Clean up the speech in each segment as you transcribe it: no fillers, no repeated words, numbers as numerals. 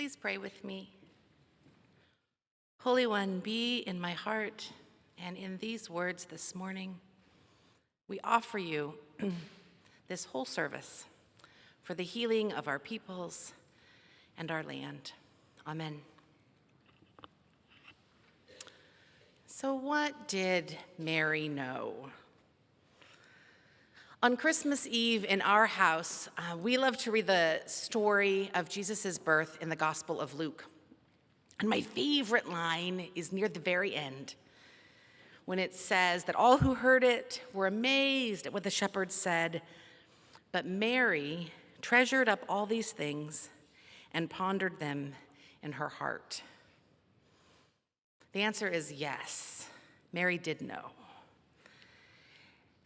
Please pray with me. Holy One, be in my heart and in these words this morning. We offer you this whole service for the healing of our peoples and our land. Amen. So what did Mary know? On Christmas Eve in our house, we love to read the story of Jesus' birth in the Gospel of Luke. And my favorite line is near the very end, when it says that all who heard it were amazed at what the shepherds said, but Mary treasured up all these things and pondered them in her heart. The answer is yes, Mary did know.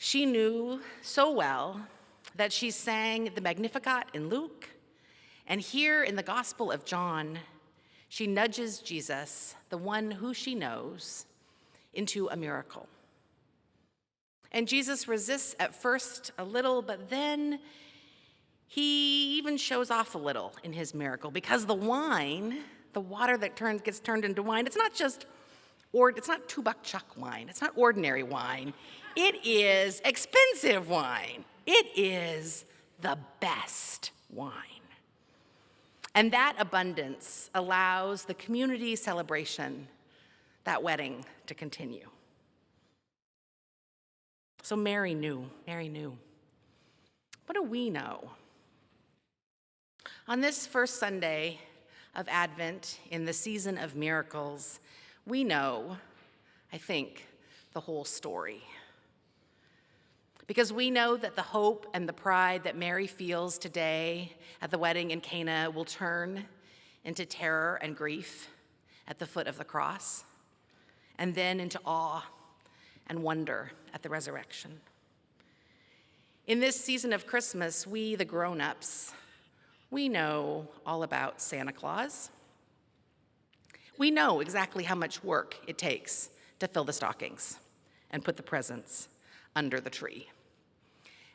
She knew so well that she sang the Magnificat in Luke, and here in the Gospel of John, she nudges Jesus, the one who she knows, into a miracle. And Jesus resists at first a little, but then he even shows off a little in his miracle, because the wine, the water that gets turned into wine, it's not $2 chuck wine. It's not ordinary wine. It is expensive wine. It is the best wine. And that abundance allows the community celebration, that wedding, to continue. So Mary knew. What do we know? On this first Sunday of Advent in the season of miracles, we know, I think, the whole story. Because we know that the hope and the pride that Mary feels today at the wedding in Cana will turn into terror and grief at the foot of the cross, and then into awe and wonder at the resurrection. In this season of Christmas, we, the grown-ups, we know all about Santa Claus. We know exactly how much work it takes to fill the stockings and put the presents under the tree.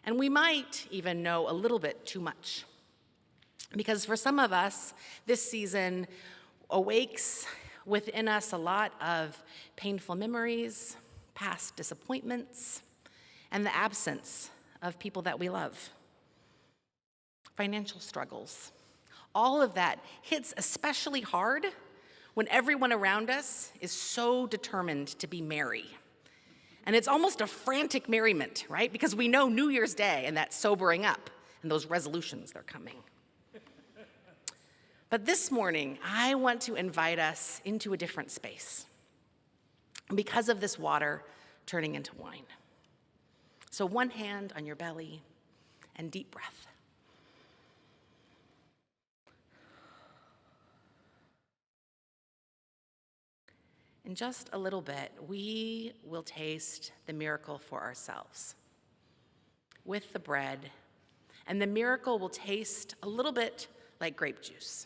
And we might even know a little bit too much, because for some of us, this season awakes within us a lot of painful memories, past disappointments, and the absence of people that we love. Financial struggles. All of that hits especially hard when everyone around us is so determined to be merry. And it's almost a frantic merriment, right? Because we know New Year's Day and that sobering up and those resolutions, they're coming. But this morning, I want to invite us into a different space because of this water turning into wine. So one hand on your belly and deep breath. In just a little bit, we will taste the miracle for ourselves with the bread, and the miracle will taste a little bit like grape juice,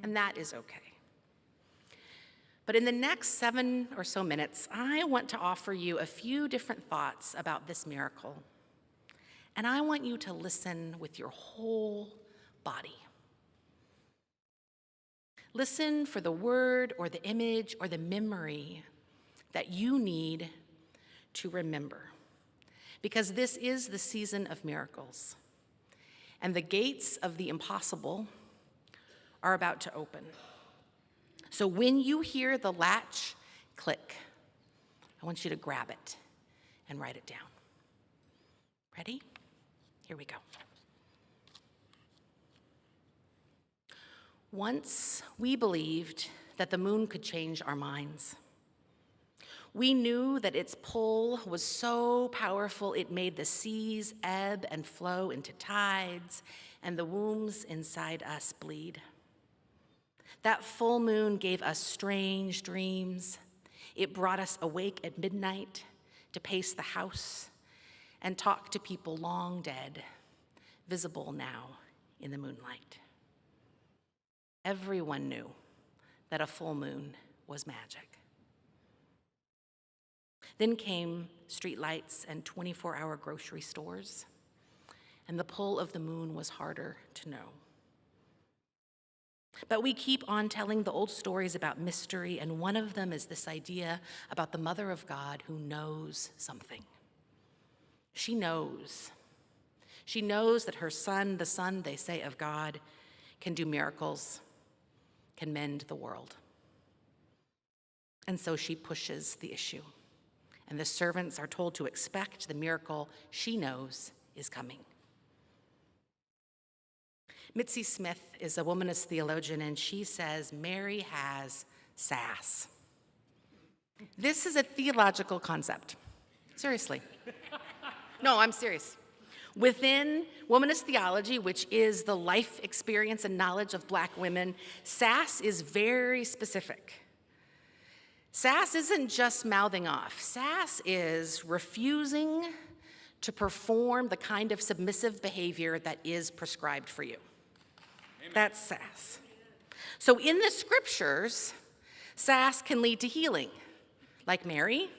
and that is okay. But in the next 7 or so minutes, I want to offer you a few different thoughts about this miracle, and I want you to listen with your whole body. Listen for the word or the image or the memory that you need to remember, because this is the season of miracles, and the gates of the impossible are about to open. So when you hear the latch click, I want you to grab it and write it down. Ready? Here we go. Once we believed that the moon could change our minds. We knew that its pull was so powerful it made the seas ebb and flow into tides and the wombs inside us bleed. That full moon gave us strange dreams. It brought us awake at midnight to pace the house and talk to people long dead, visible now in the moonlight. Everyone knew that a full moon was magic. Then came streetlights and 24-hour grocery stores, and the pull of the moon was harder to know. But we keep on telling the old stories about mystery, and one of them is this idea about the Mother of God who knows something. She knows. She knows that her son, the Son, they say, of God, can do miracles, can mend the world. And so she pushes the issue. And the servants are told to expect the miracle she knows is coming. Mitzi Smith is a womanist theologian, and she says Mary has sass. This is a theological concept. Seriously. No, I'm serious. Within womanist theology, which is the life experience and knowledge of Black women, sass is very specific. Sass isn't just mouthing off. Sass is refusing to perform the kind of submissive behavior that is prescribed for you. Amen. That's sass. So in the scriptures, sass can lead to healing, like Mary,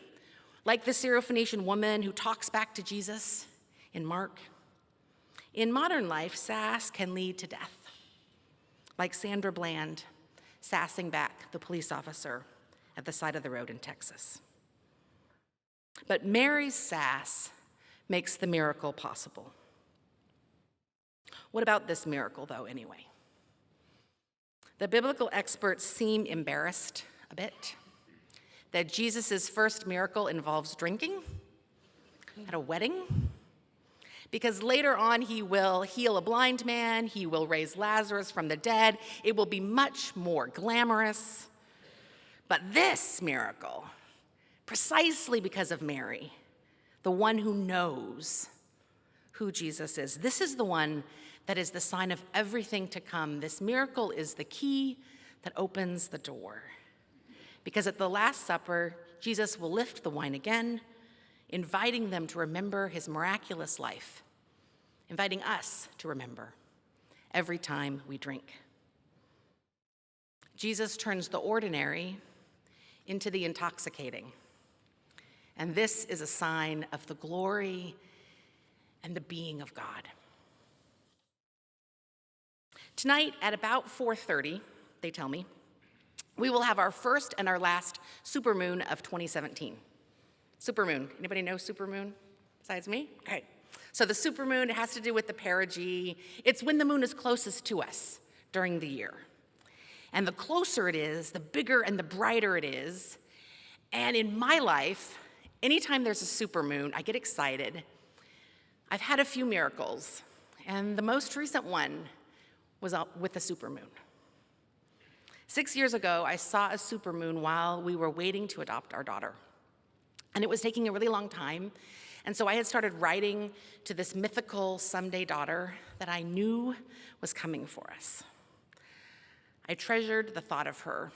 like the Syrophoenician woman who talks back to Jesus in Mark. In modern life, sass can lead to death, like Sandra Bland sassing back the police officer at the side of the road in Texas. But Mary's sass makes the miracle possible. What about this miracle, though, anyway? The biblical experts seem embarrassed a bit that Jesus' first miracle involves drinking at a wedding, because later on he will heal a blind man, he will raise Lazarus from the dead. It will be much more glamorous. But this miracle, precisely because of Mary, the one who knows who Jesus is, this is the one that is the sign of everything to come. This miracle is the key that opens the door. Because at the Last Supper, Jesus will lift the wine again, inviting them to remember his miraculous life, inviting us to remember every time we drink. Jesus turns the ordinary into the intoxicating. And this is a sign of the glory and the being of God. Tonight at about 4:30, they tell me, we will have our first and our last Supermoon of 2017. Supermoon, anybody know Supermoon besides me? Okay. So the Supermoon, it has to do with the perigee. It's when the moon is closest to us during the year. And the closer it is, the bigger and the brighter it is. And in my life, anytime there's a supermoon, I get excited. I've had a few miracles, and the most recent one was with a supermoon. 6 years ago, I saw a supermoon while we were waiting to adopt our daughter. And it was taking a really long time. And so I had started writing to this mythical someday daughter that I knew was coming for us. I treasured the thought of her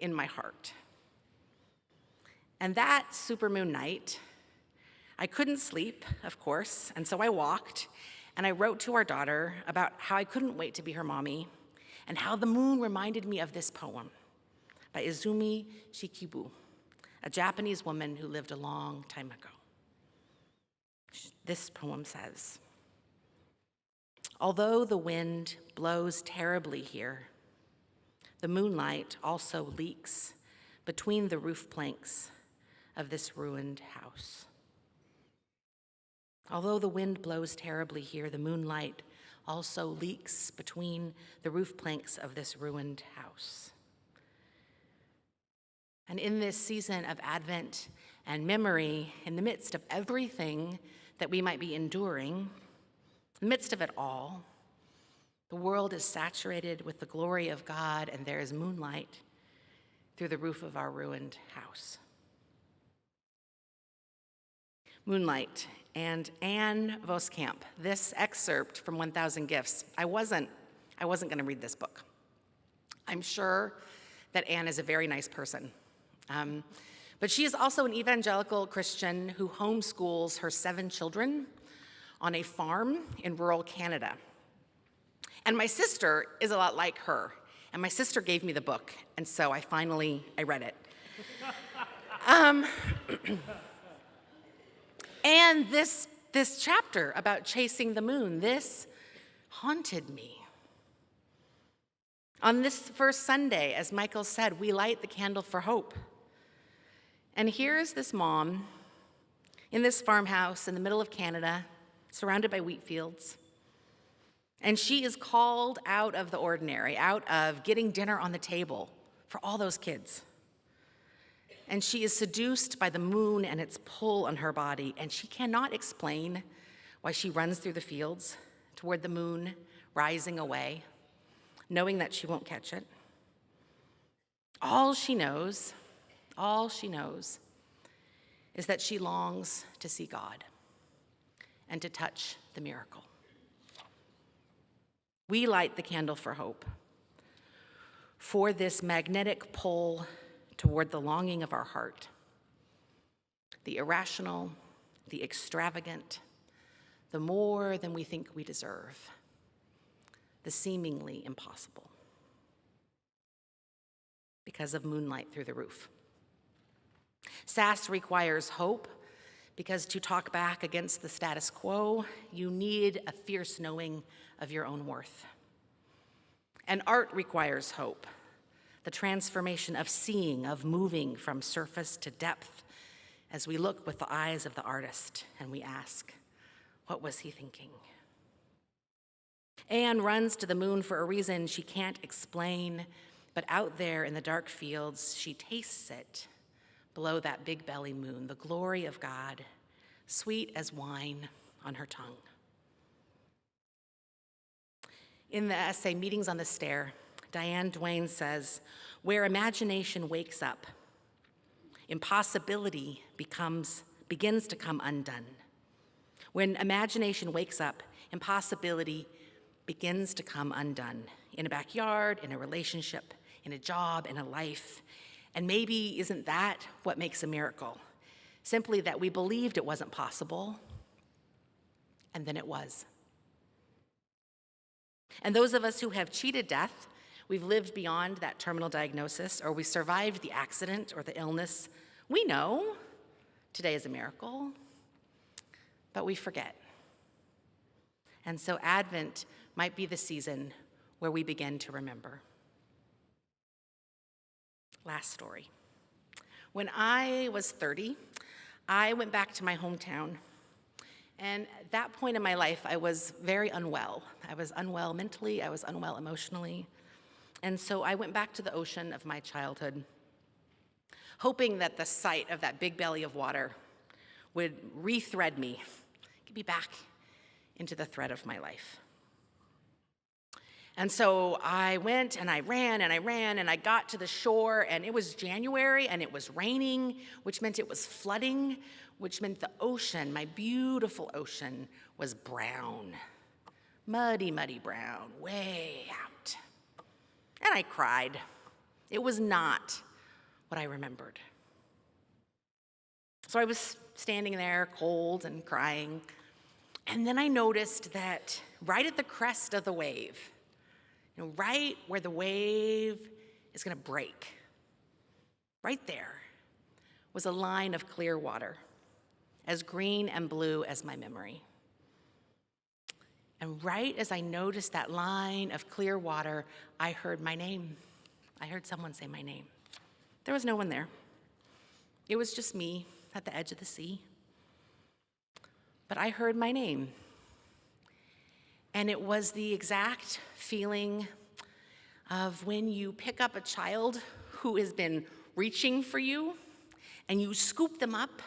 in my heart. And that supermoon night, I couldn't sleep, of course, and so I walked, and I wrote to our daughter about how I couldn't wait to be her mommy, and how the moon reminded me of this poem by Izumi Shikibu, a Japanese woman who lived a long time ago. This poem says, "Although the wind blows terribly here, the moonlight also leaks between the roof planks of this ruined house. Although the wind blows terribly here, the moonlight also leaks between the roof planks of this ruined house." And in this season of Advent and memory, in the midst of everything that we might be enduring, in the midst of it all, the world is saturated with the glory of God, and there is moonlight through the roof of our ruined house. Moonlight and Anne Voskamp. This excerpt from 1,000 Gifts. I wasn't going to read this book. I'm sure that Anne is a very nice person. But she is also an evangelical Christian who homeschools her 7 children on a farm in rural Canada. And my sister is a lot like her. And my sister gave me the book, and so I read it. And this chapter about chasing the moon, this haunted me. On this first Sunday, as Michael said, we light the candle for hope. And here is this mom in this farmhouse in the middle of Canada, surrounded by wheat fields. And she is called out of the ordinary, out of getting dinner on the table for all those kids. And she is seduced by the moon and its pull on her body, and she cannot explain why she runs through the fields toward the moon rising away, knowing that she won't catch it. All she knows is that she longs to see God and to touch the miracle. We light the candle for hope, for this magnetic pull toward the longing of our heart, the irrational, the extravagant, the more than we think we deserve, the seemingly impossible, because of moonlight through the roof. SAS requires hope, because to talk back against the status quo, you need a fierce knowing of your own worth. And art requires hope, the transformation of seeing, of moving from surface to depth, as we look with the eyes of the artist and we ask, what was he thinking? Anne runs to the moon for a reason she can't explain, but out there in the dark fields, she tastes it below that big belly moon, the glory of God, sweet as wine on her tongue. In the essay, Meetings on the Stair, Diane Duane says, where imagination wakes up, impossibility begins to come undone. When imagination wakes up, impossibility begins to come undone. In a backyard, in a relationship, in a job, in a life. And maybe isn't that what makes a miracle? Simply that we believed it wasn't possible, and then it was. And those of us who have cheated death, we've lived beyond that terminal diagnosis, or we survived the accident or the illness, we know today is a miracle, but we forget. And so Advent might be the season where we begin to remember. Last story. When I was 30, I went back to my hometown. And at that point in my life, I was very unwell. I was unwell mentally, I was unwell emotionally. And so I went back to the ocean of my childhood, hoping that the sight of that big belly of water would re-thread me, get me back into the thread of my life. And so I went and I ran and I ran and I got to the shore, and it was January and it was raining, which meant it was flooding, which meant the ocean, my beautiful ocean, was brown. Muddy, muddy brown, way out. And I cried. It was not what I remembered. So I was standing there, cold and crying, and then I noticed that right at the crest of the wave, right where the wave is going to break, right there was a line of clear water, as green and blue as my memory. And right as I noticed that line of clear water, I heard my name. I heard someone say my name. There was no one there. It was just me at the edge of the sea. But I heard my name. And it was the exact feeling of when you pick up a child who has been reaching for you, and you scoop them up,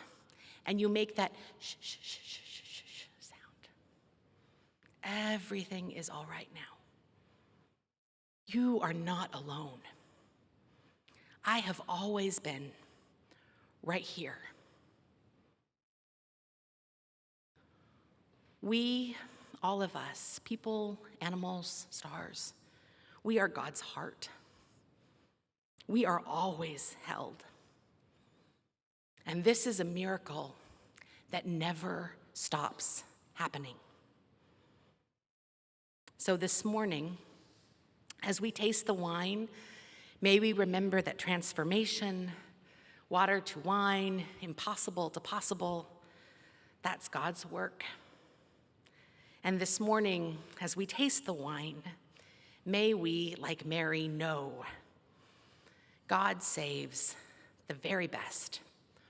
and you make that shh, shh, shh, shh, shh, shh, shh sound. Everything is all right now. You are not alone. I have always been right here. We, all of us, people, animals, stars, we are God's heart. We are always held. And this is a miracle that never stops happening. So this morning, as we taste the wine, may we remember that transformation, water to wine, impossible to possible, that's God's work. And this morning, as we taste the wine, may we, like Mary, know God saves the very best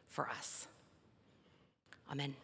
for us. Amen.